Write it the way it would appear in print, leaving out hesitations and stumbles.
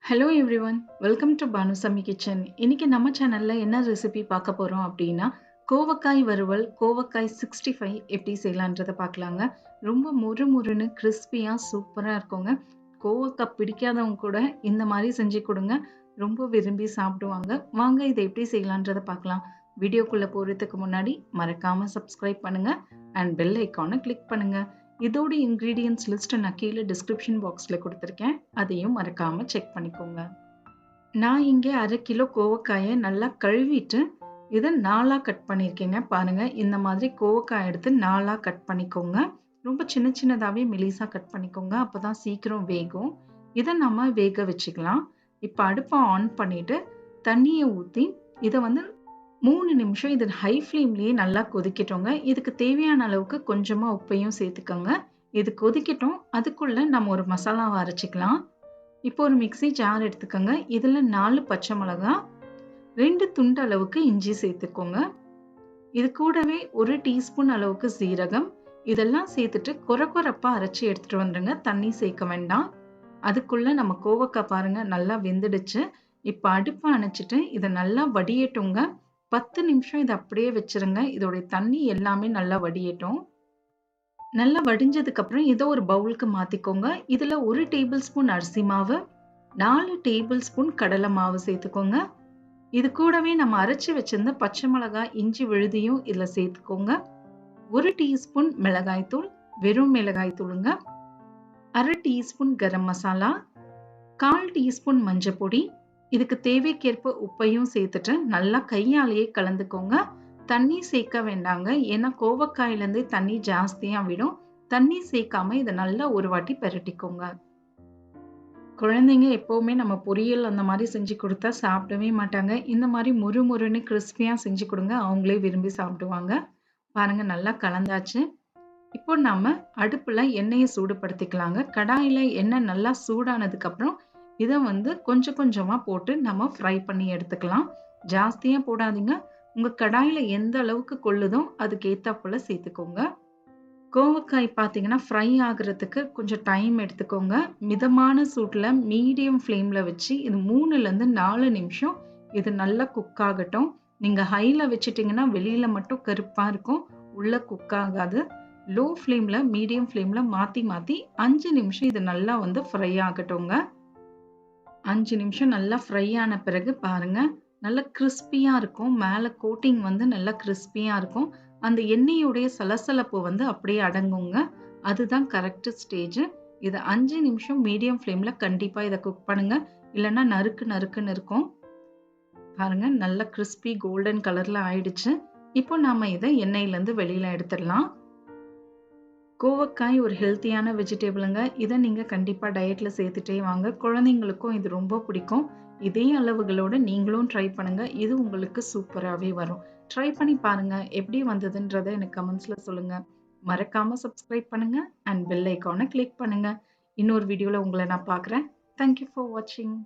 Hello everyone, welcome to Banu Kitchen. இன்னைக்கு நம்ம சேனல்ல என்ன ரெசிபி பார்க்க போறோம் அப்படின்னா கோவக்காய் வறுவல், கோவக்காய் 65 எப்படி செய்யலான்றத பார்க்கலாங்க. ரொம்ப மொறுமொறுன்னு கிறிஸ்பியா சூப்பரா இருக்குங்க. கோவக்காய் பிடிக்காதவங்க கூட இந்த மாதிரி செஞ்சு கொடுங்க. ரொம்ப விரும்பி சாப்பிடுவாங்க. வாங்க இதை எப்படி செய்யலான்றத பார்க்கலாம். வீடியோக்குள்ள போறதுக்கு முன்னாடி மறக்காம சப்ஸ்கிரைப் பண்ணுங்க அண்ட் பெல் ஐகானை கிளிக் பண்ணுங்க. இதோட இன்கிரீடியன்ட்ஸ் லிஸ்ட் நான் கீழே டிஸ்கிரிப்ஷன் பாக்ஸில் கொடுத்துருக்கேன். அதையும் மறக்காமல் செக் பண்ணிக்கோங்க. நான் இங்கே 1/2 கிலோ கோவக்காயை நல்லா கழுவிட்டு இதை 4ஆக கட் பண்ணியிருக்கேங்க. பாருங்கள், இந்த மாதிரி கோவக்காய் எடுத்து 4ஆக கட் பண்ணிக்கோங்க. ரொம்ப சின்ன சின்னதாகவே மெலிசாக கட் பண்ணிக்கோங்க. அப்போ தான் சீக்கிரம் வேகும். இதை நம்ம வேக வச்சுக்கலாம். இப்போ அடுப்பை ஆன் பண்ணிவிட்டு தண்ணியை ஊற்றி இதை 3 நிமிஷம் இது ஹை ஃப்ளேம்லேயே நல்லா கொதிக்கட்டோங்க. இதுக்கு தேவையான அளவுக்கு கொஞ்சமாக உப்பையும் சேர்த்துக்கோங்க. இது கொதிக்கட்டும். அதுக்குள்ளே நம்ம ஒரு மசாலாவை அரைச்சிக்கலாம். இப்போ ஒரு மிக்ஸி ஜார் எடுத்துக்கோங்க. இதில் 4 பச்சை மிளகா, 2 துண்டு அளவுக்கு இஞ்சி சேர்த்துக்கோங்க. இது கூடவே 1 டீஸ்பூன் அளவுக்கு சீரகம், இதெல்லாம் சேர்த்துட்டு கொரப்பாக அரைச்சி எடுத்துகிட்டு வந்துடுங்க. தண்ணி சேர்க்க வேண்டாம். அதுக்குள்ளே நம்ம கோவக்காய் பாருங்கள் நல்லா வெந்துடுச்சு. இப்போ அடுப்பை அணைச்சிட்டு இதை நல்லா வடியட்டுங்க. 10 நிமிஷம் இதை அப்படியே வச்சிருங்க. இதோடைய தண்ணி எல்லாமே நல்லா வடியட்டும். நல்லா வடிஞ்சதுக்கு அப்புறம் இதை ஒரு பவுலுக்கு மாத்திக்கோங்க. இதுல 1 டேபிள் ஸ்பூன் அரிசி மாவு, 4 டேபிள் ஸ்பூன் கடலை மாவு சேர்த்துக்கோங்க. இது கூடவே நம்ம அரைச்சி வச்சிருந்த பச்சை மிளகாய், இஞ்சி விழுதியும் இதுல சேர்த்துக்கோங்க. 1 டீஸ்பூன் மிளகாய் தூள், வெறும் மிளகாய் தூளுங்க. 1/2 டீஸ்பூன் கரம் மசாலா, 1/4 டீஸ்பூன் மஞ்சள் பொடி, இதுக்கு தேவைக்கேற்ப உப்பையும் சேர்த்துட்டு நல்லா கையாலேயே கலந்துக்கோங்க. தண்ணி சேர்க்க வேண்டாங்க. ஏன்னா கோவக்காயிலேருந்தே தண்ணி ஜாஸ்தியாக விடும். தண்ணி சேர்க்காம இதை நல்லா ஒரு வாட்டி பெரட்டிக்கோங்க. குழந்தைங்க எப்போவுமே நம்ம பொரியல் அந்த மாதிரி செஞ்சு கொடுத்தா சாப்பிடவே மாட்டாங்க. இந்த மாதிரி முறுமுறுன்னு கிறிஸ்பியாக செஞ்சு கொடுங்க. அவங்களே விரும்பி சாப்பிடுவாங்க. பாருங்க, நல்லா கலந்தாச்சு. இப்போ நம்ம அடுப்பில் எண்ணெயை சூடுபடுத்திக்கலாங்க. கடாயில் எண்ணெய் நல்லா சூடானதுக்கப்புறம் இதை கொஞ்சம் கொஞ்சமாக போட்டு நம்ம ஃப்ரை பண்ணி எடுத்துக்கலாம். ஜாஸ்தியாக போடாதீங்க. உங்கள் கடாயில் எந்த அளவுக்கு கொள்ளுதோ அதுக்கு ஏற்றாப்புல சேர்த்துக்கோங்க. கோவக்காய் பார்த்தீங்கன்னா ஃப்ரை ஆகுறதுக்கு கொஞ்சம் டைம் எடுத்துக்கோங்க. மிதமான சூட்டில் மீடியம் ஃப்ளேமில் வச்சு இது 3லேருந்து 4 நிமிஷம் இது நல்லா குக் ஆகட்டும். நீங்கள் ஹையில் வச்சுட்டிங்கன்னா வெளியில் மட்டும் கருப்பாக இருக்கும், உள்ளே குக் ஆகாது. லோ ஃப்ளேமில் மீடியம் ஃப்ளேமில் மாற்றி மாற்றி 5 நிமிஷம் இது நல்லா ஃப்ரை ஆகட்டுங்க. 5 நிமிஷம் நல்லா ஃப்ரை ஆன பிறகு பாருங்கள், நல்லா கிறிஸ்பியாக இருக்கும். மேலே கோட்டிங் நல்லா கிறிஸ்பியாக இருக்கும். அந்த எண்ணெயோடைய சலசலப்பு அப்படியே அடங்குங்க. அதுதான் கரெக்ட் ஸ்டேஜ். இது 5 நிமிஷம் மீடியம் ஃப்ளேமில் கண்டிப்பாக இதை குக் பண்ணுங்க. இல்லைன்னா நறுக்கு நறுக்குன்னு இருக்கும். பாருங்க, நல்லா கிறிஸ்பி கோல்டன் கலரில் ஆயிடுச்சு. இப்போ நாம இதை எண்ணெயிலேருந்து வெளியில் எடுத்துடலாம். கோவக்காய் ஒரு ஹெல்த்தியான வெஜிடபிளுங்க. இதை நீங்கள் கண்டிப்பாக டயட்டில் சேர்த்துட்டே வாங்க. குழந்தைங்களுக்கும் இது ரொம்ப பிடிக்கும். இதே அளவுகளோடு நீங்களும் ட்ரை பண்ணுங்கள். இது உங்களுக்கு சூப்பராகவே வரும். ட்ரை பண்ணி பாருங்கள். எப்படி வந்ததுன்றதை எனக்கு கமெண்ட்ஸில் சொல்லுங்கள். மறக்காமல் சப்ஸ்கிரைப் பண்ணுங்கள் அண்ட் பெல் ஐக்கானை கிளிக் பண்ணுங்கள். இன்னொரு வீடியோவில் உங்களை நான் பார்க்குறேன். தேங்க்யூ ஃபார் வாட்சிங்.